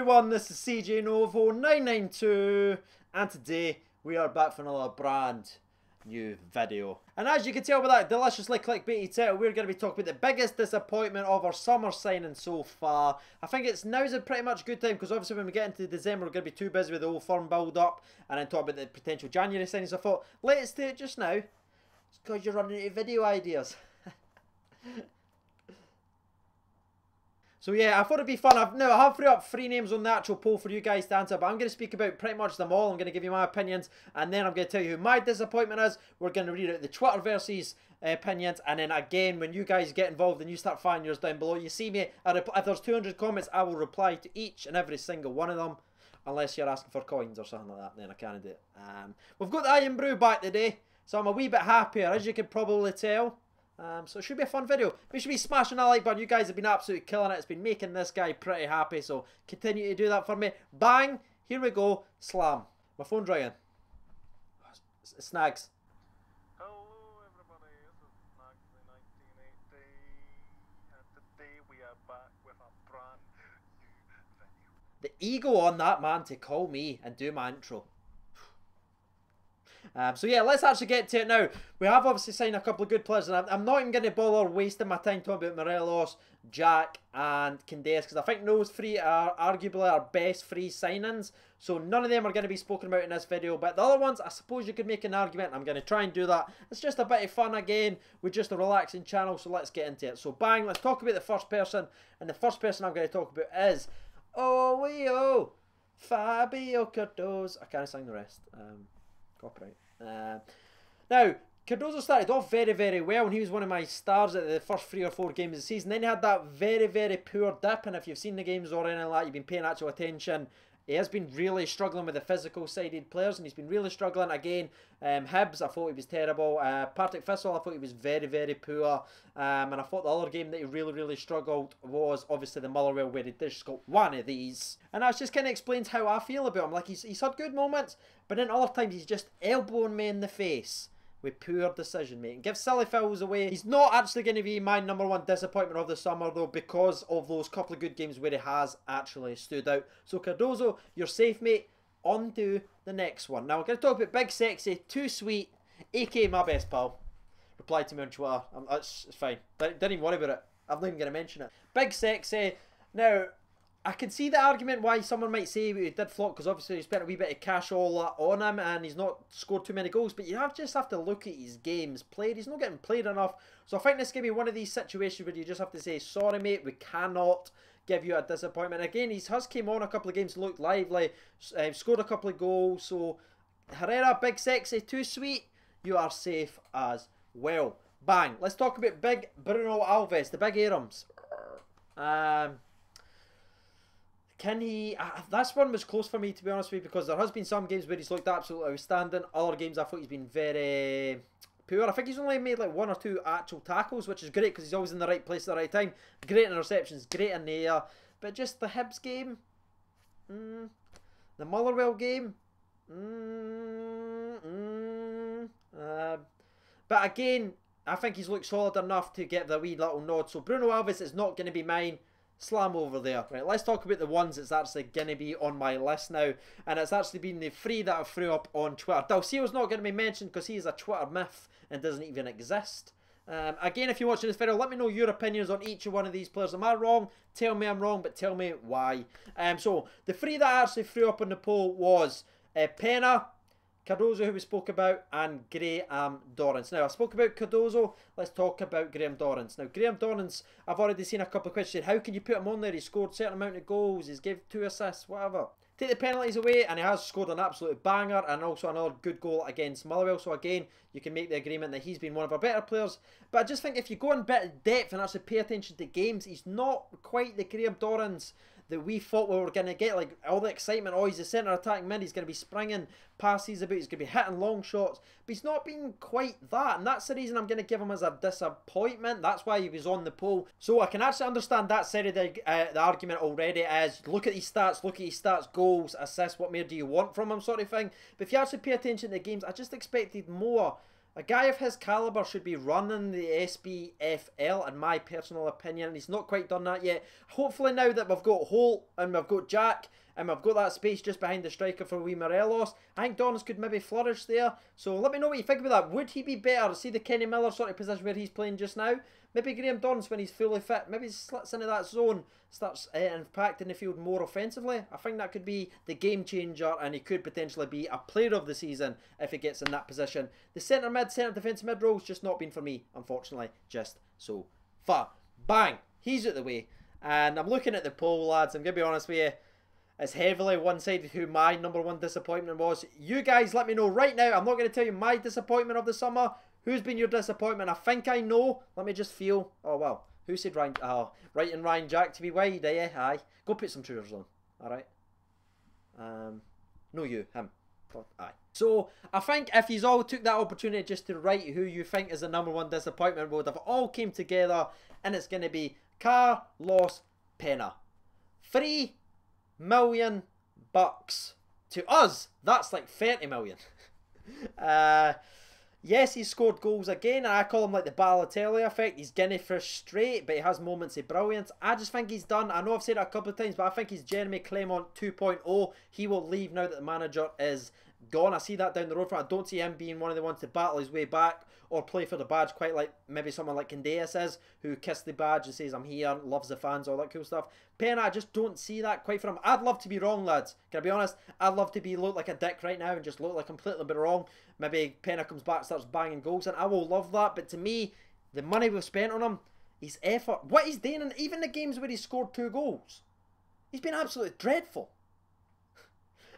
everyone, this is CJ Novo 992 and today we are back for another brand new video. And as you can tell by that deliciously clickbaity title, we're going to be talking about the biggest disappointment of our summer signing so far. I think now's a pretty much good time because obviously when we get into December we're going to be too busy with the whole firm build up and then talk about the potential January signings. So I thought, let's do it just now. It's because you're running out of video ideas. So yeah, I thought it'd be fun. I have threw up 3 names on the actual poll for you guys to answer, but I'm going to speak about pretty much them all. I'm going to give you my opinions, and then I'm going to tell you who my disappointment is. We're going to read out the Twitterverse's opinions, and then again, when you guys get involved and you start firing yours down below, you see me, if there's 200 comments, I will reply to each and every single one of them, unless you're asking for coins or something like that, then I can't do it. We've got the Iron Brew back today, so I'm a wee bit happier, as you can probably tell. So it should be a fun video. We should be smashing that like button. You guys have been absolutely killing it. It's been making this guy pretty happy. So continue to do that for me. Bang. Here we go. Slam. My phone's ringing. Snags. Hello everybody. This is Snags in 1980. And today we are back with a brand new video. The ego on that man to call me and do my intro. So yeah, let's actually get to it now. We have obviously signed a couple of good players, and I'm not even going to bother wasting my time talking about Morelos, Jack and Candes, because I think those 3 are arguably our best 3 signings. So none of them are going to be spoken about in this video, but the other ones, I suppose you could make an argument. I'm going to try and do that. It's just a bit of fun again with just a relaxing channel, so let's get into it. So bang, let's talk about the first person, and the first person I'm going to talk about is Fabio Cardozo. I can't sing the rest. Copyright. Now, Cardozo started off very, very well, and he was one of my stars at the first 3 or 4 games of the season. Then he had that very, very poor dip, and if you've seen the games or anything like that, you've been paying actual attention. He has been really struggling with the physical-sided players, and he's been really struggling again. Hibs, I thought he was terrible. Partick Thistle, I thought he was very, very poor. And I thought the other game that he really, really struggled was obviously the Motherwell, where he just got one of these. And that just kind of explains how I feel about him. Like, he's had good moments, but then other times he's just elbowing me in the face with poor decision making. Give silly fouls away. He's not actually going to be my #1 disappointment of the summer though, because of those couple of good games where he has actually stood out. So Cardozo, you're safe, mate. On to the next one. Now we're going to talk about Big Sexy, Too Sweet, aka my best pal. Replied to me on Twitter. It's fine. Didn't even worry about it. I'm not even going to mention it. Big Sexy. Now, I can see the argument why someone might say he did flop, because obviously he spent a wee bit of cash all on him and he's not scored too many goals, but you just have to look at his games played. He's not getting played enough. So I think this can be one of these situations where you just have to say, sorry mate, we cannot give you a disappointment. Again, he has came on a couple of games, looked lively, scored a couple of goals. So Herrera, Big Sexy, Too Sweet, you are safe as well. Bang. Let's talk about Big Bruno Alves, the Big Arams. Can he... this one was close for me, to be honest with you, because there has been some games where he's looked absolutely outstanding. Other games I thought he's been very poor. I think he's only made like 1 or 2 actual tackles, which is great because he's always in the right place at the right time. Great interceptions, great in the air. But just the Hibs game, the Motherwell game, but again, I think he's looked solid enough to get the wee little nod. So Bruno Alves is not going to be mine. Slam over there. Right, let's talk about the ones that's actually going to be on my list now, and it's actually been the 3 that I threw up on Twitter. Dalcio's not going to be mentioned because he is a Twitter myth and doesn't even exist. Again, if you're watching this video, let me know your opinions on each one of these players. Am I wrong? Tell me I'm wrong, but tell me why. So the 3 that I actually threw up on the poll was Pena, Cardozo, who we spoke about, and Graham Dorrans. Now, I spoke about Cardozo. Let's talk about Graham Dorrans. Now, Graham Dorrans, I've already seen a couple of questions. How can you put him on there? He scored a certain amount of goals. He's gave 2 assists, whatever. Take the penalties away, and he has scored an absolute banger and also another good goal against Motherwell. So, again, you can make the agreement that he's been one of our better players. But I just think if you go in bit of depth and actually pay attention to games, he's not quite the Graham Dorrans that we thought we were going to get. Like, all the excitement, oh, he's the centre attacking mid, he's going to be springing passes about, he's going to be hitting long shots, but he's not been quite that, and that's the reason I'm going to give him as a disappointment. That's why he was on the poll. So I can actually understand that side of the argument already, as look at his stats, goals, assists, what more do you want from him sort of thing. But if you actually pay attention to the games, I just expected more A guy of his calibre should be running the SBFL, in my personal opinion, and he's not quite done that yet. Hopefully now that we've got Holt and we've got Jack and we've got that space just behind the striker for wee Morelos, I think Dons could maybe flourish there. So let me know what you think about that. Would he be better? See the Kenny Miller sort of position where he's playing just now? Maybe Graham Dons, when he's fully fit, maybe slits into that zone, starts impacting the field more offensively. I think that could be the game changer, and he could potentially be a player of the season if he gets in that position. The centre mid, centre defence mid role's just not been for me, unfortunately, just so far. Bang! He's out the way. And I'm looking at the poll, lads. I'm going to be honest with you. It's heavily one-sided who my number one disappointment was. You guys let me know right now. I'm not going to tell you my disappointment of the summer. Who's been your disappointment? I think I know. Let me just feel. Oh, well. Who said Ryan? Oh, right, and Ryan Jack to be wide, eh? Aye. Go put some trousers on. Alright. No, you. Him. Aye. So, I think if you all took that opportunity just to write who you think is the number one disappointment, we would have all came together, and it's going to be Carlos Pena. $3 million bucks. To us, that's like 30 million. Yes, he's scored goals again, and I call him like the Balotelli effect. He's getting frustrated, but he has moments of brilliance. I just think he's done. I know I've said it a couple of times, but I think he's Jeremy Clement 2.0. He will leave now that the manager is gone. I see that down the road for him. I don't see him being one of the ones to battle his way back or play for the badge quite like maybe someone like Candeas is, who kissed the badge and says, I'm here, loves the fans, all that cool stuff. Pena, I just don't see that quite for him. I'd love to be wrong, lads. Can I be honest? I'd love to look like a dick right now and just look like completely bit wrong. Maybe Pena comes back, starts banging goals, and I will love that. But to me, the money we've spent on him, his effort, what he's doing, and even the games where he scored 2 goals, he's been absolutely dreadful.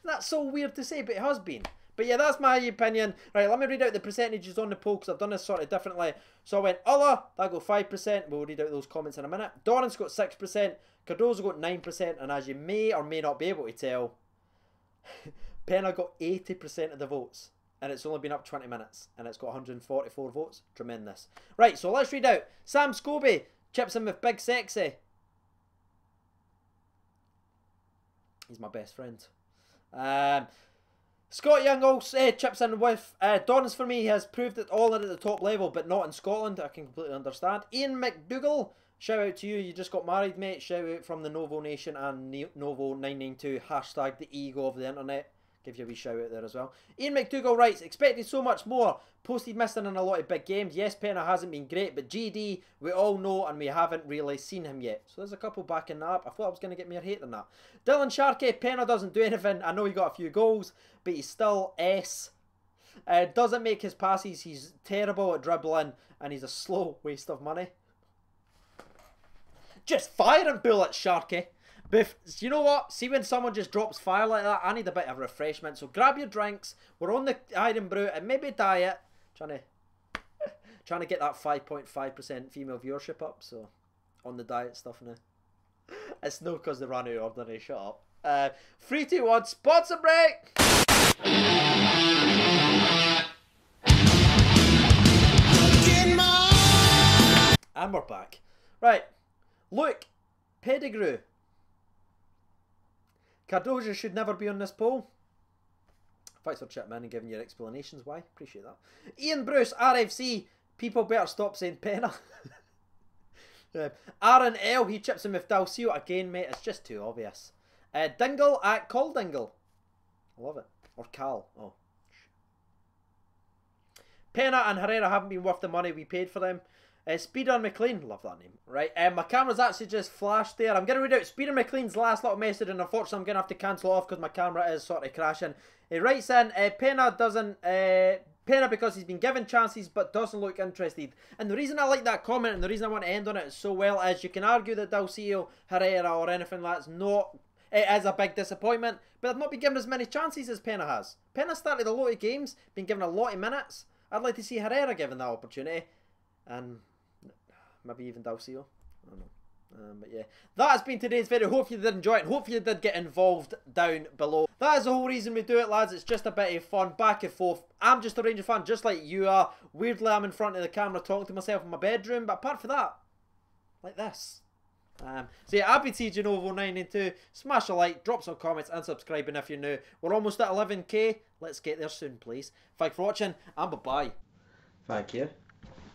That's so weird to say, but it has been. But yeah, that's my opinion. Right, let me read out the percentages on the poll, because I've done this sort of differently. So I went Ulla, that got 5%. We'll read out those comments in a minute. Doran's got 6%. Cardozo got 9%. And as you may or may not be able to tell, Pena got 80% of the votes. And it's only been up 20 minutes. And it's got 144 votes. Tremendous. Right, so let's read out. Sam Scobie chips in with Big Sexy. He's my best friend. Scott Young also chips in with Dons for me. He has proved it all at the top level, but not in Scotland. I can completely understand. Ian McDougall, shout out to you. You just got married, mate. Shout out from the Novo Nation and Novo992. Hashtag the ego of the internet. Give you a wee shout out there as well. Ian McDougall writes, expected so much more. Posted missing in a lot of big games. Yes, Pena hasn't been great, but GD, we all know, and we haven't really seen him yet. So there's a couple backing that up. I thought I was going to get more hate than that. Dylan Sharkey, Pena doesn't do anything. I know he got a few goals, but he's still S. Doesn't make his passes. He's terrible at dribbling, and he's a slow waste of money. Just firing bullets, Sharkey. But you know what? See, when someone just drops fire like that, I need a bit of refreshment. So grab your drinks. We're on the Iron Brew and maybe diet. Trying to get that 5.5% female viewership up. So on the diet stuff now. It's no because they ran out of ordinary. Shut up. 3, 2, 1. Sponsor break. And we're back. Right. Luke Pettigrew. Cardozo should never be on this poll. Thanks for chipping in and giving your explanations why. Appreciate that. Ian Bruce, RFC. People better stop saying Pena. Aaron L, he chips in with Dalcio. Again, mate, it's just too obvious. Dingle at Call Dingle. I love it. Or Cal. Oh. Pena and Herrera haven't been worth the money we paid for them. Speeder McLean, love that name, right? My camera's actually just flashed there. I'm going to read out Speeder McLean's last little message, and unfortunately I'm going to have to cancel off because my camera is sort of crashing. He writes in, Pena because he's been given chances but doesn't look interested. And the reason I like that comment and the reason I want to end on it so well is you can argue that Dalcio, Herrera or anything like that's not... It is a big disappointment, but they've not been given as many chances as Pena has. Pena started a lot of games, been given a lot of minutes. I'd like to see Herrera given that opportunity. And... maybe even Dalcio. I don't know. But yeah, that has been today's video. Hope you did enjoy it. Hope you did get involved down below. That is the whole reason we do it, lads. It's just a bit of fun, back and forth. I'm just a Ranger fan, just like you are. Weirdly, I'm in front of the camera talking to myself in my bedroom. But apart from that, like this. So yeah, I've been TJ Novo992. Smash a like, drop some comments, and subscribing if you're new. We're almost at 11k. Let's get there soon, please. Thanks for watching, and bye-bye. Thank you.